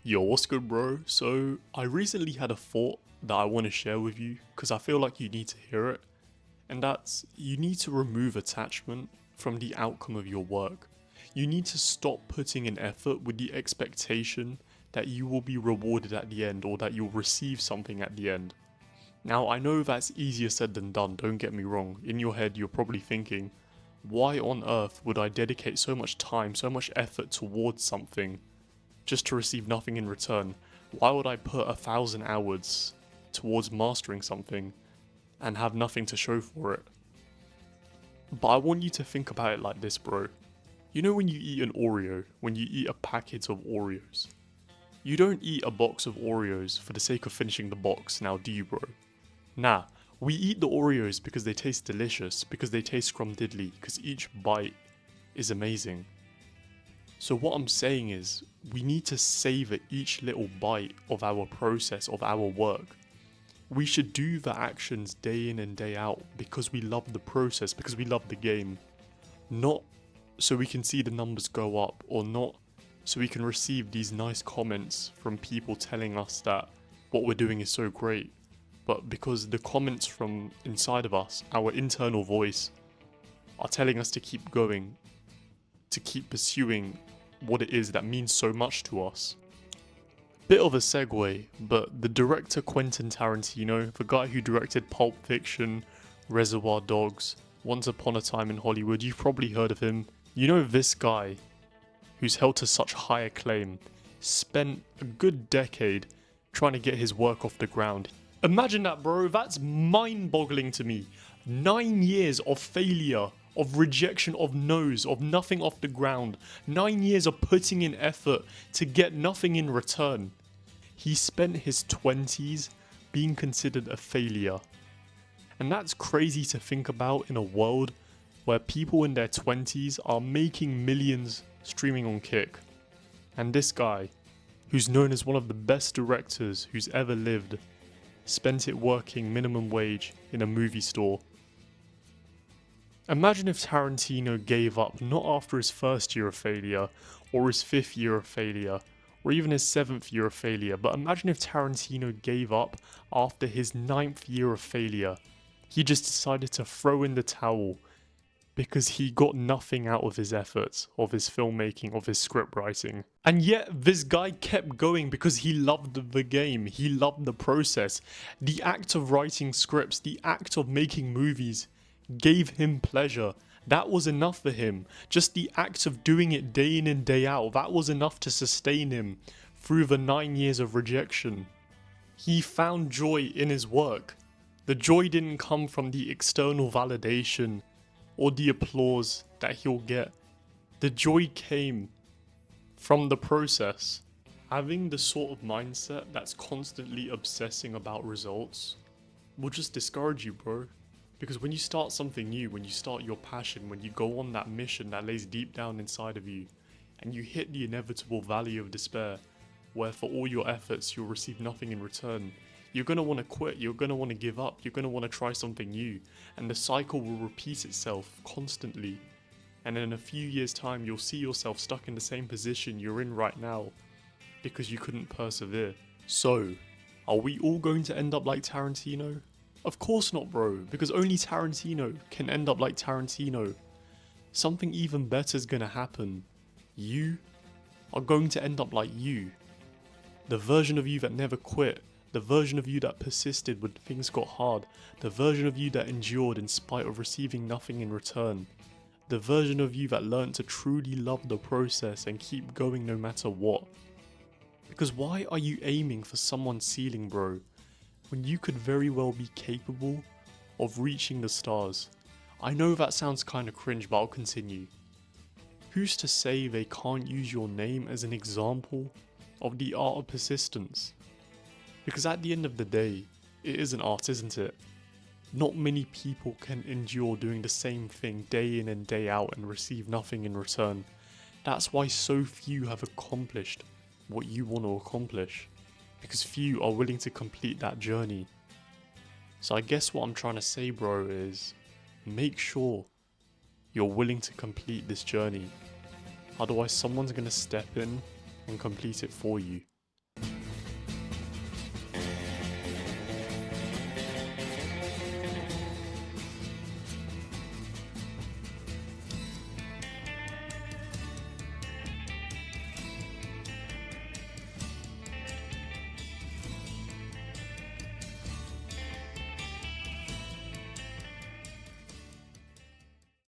Yo, what's good, bro? So, I recently had a thought that I want to share with you because I feel like you need to hear it, and that's you need to remove attachment from the outcome of your work. You need to stop putting in effort with the expectation that you will be rewarded at the end or that you'll receive something at the end. Now, I know that's easier said than done, don't get me wrong. In your head, you're probably thinking, why on earth would I dedicate so much time, so much effort towards something just to receive nothing in return? Why would I put 1,000 hours towards mastering something and have nothing to show for it? But I want you to think about it like this, bro. You know when you eat an Oreo, when you eat a packet of Oreos, you don't eat a box of Oreos for the sake of finishing the box, now do you, bro? Nah, we eat the Oreos because they taste delicious, because they taste scrumdiddly, because each bite is amazing. So what I'm saying is, we need to savor each little bite of our process, of our work. We should do the actions day in and day out because we love the process, because we love the game. Not so we can see the numbers go up, or not so we can receive these nice comments from people telling us that what we're doing is so great. But because the comments from inside of us, our internal voice, are telling us to keep going, to keep pursuing what it is that means so much to us. Bit of a segue, but the director Quentin Tarantino, the guy who directed Pulp Fiction, Reservoir Dogs, Once Upon a Time in Hollywood, you've probably heard of him. You know, this guy, who's held to such high acclaim, spent a good decade trying to get his work off the ground. Imagine that, bro. That's mind-boggling to me. 9 years of failure, of rejection, of no's, of nothing off the ground. 9 years of putting in effort to get nothing in return. He spent his 20s being considered a failure. And that's crazy to think about in a world where people in their 20s are making millions streaming on Kick. And this guy, who's known as one of the best directors who's ever lived, spent it working minimum wage in a movie store. Imagine if Tarantino gave up not after his first year of failure, or his 5th year of failure, or even his 7th year of failure, but imagine if Tarantino gave up after his 9th year of failure. He just decided to throw in the towel because he got nothing out of his efforts, of his filmmaking, of his script writing. And yet this guy kept going because he loved the game, he loved the process. The act of writing scripts, the act of making movies gave him pleasure. That was enough for him. Just the act of doing it day in and day out, that was enough to sustain him through the 9 years of rejection. He found joy in his work. The joy didn't come from the external validation or the applause that he'll get. The joy came from the process. Having the sort of mindset that's constantly obsessing about results will just discourage you, bro. Because when you start something new, when you start your passion, when you go on that mission that lays deep down inside of you, and you hit the inevitable valley of despair, where for all your efforts you'll receive nothing in return, you're going to want to quit, you're going to want to give up, you're going to want to try something new, and the cycle will repeat itself constantly. And in a few years' time, you'll see yourself stuck in the same position you're in right now, because you couldn't persevere. So, are we all going to end up like Tarantino? Of course not, bro, because only Tarantino can end up like Tarantino. Something even better is going to happen. You are going to end up like you. The version of you that never quit, the version of you that persisted when things got hard, the version of you that endured in spite of receiving nothing in return, the version of you that learned to truly love the process and keep going no matter what. Because why are you aiming for someone's ceiling, bro, when you could very well be capable of reaching the stars? I know that sounds kinda cringe, but I'll continue. Who's to say they can't use your name as an example of the art of persistence? Because at the end of the day, it is an art, isn't it? Not many people can endure doing the same thing day in and day out and receive nothing in return. That's why so few have accomplished what you want to accomplish. Because few are willing to complete that journey. So I guess what I'm trying to say, bro, is make sure you're willing to complete this journey. Otherwise someone's going to step in and complete it for you.